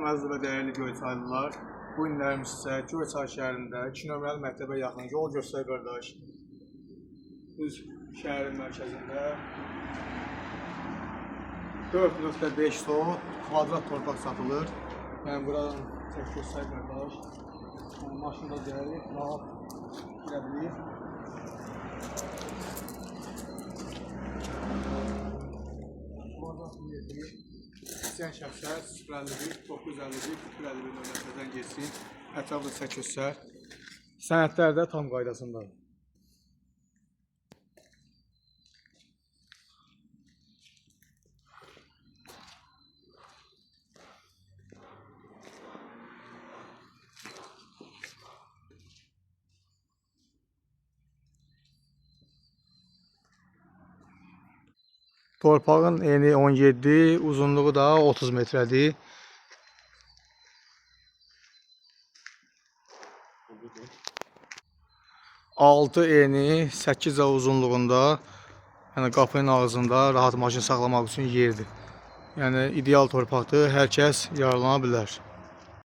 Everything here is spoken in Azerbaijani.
Əziz və dəyərli Göyçaylılar, bu günlərimiz sizə Göyçay şəhərində 2 nömrəli məktəbə yaxın yol göstər qardaş. Düz şəhərin mərkəzində 4.5 ton kvadrat torpaq satılır. Yəni buradan çək göstər qardaş. Maşında gəlir, rahat girə bilir. İstəyən şəxslər 051 951 4151 nömrəsindən geçsin. Ətraflı çək göstər. Sənədlər də tam qaydasındadır. Torpağın eni 17, uzunluğu da 30 metrədir. Altı eni 8 uzunluğunda, yəni qapının ağzında rahat maşın saxlamaq üçün yerdir. Yəni ideal torpaqdır, hər kəs yararlana bilər.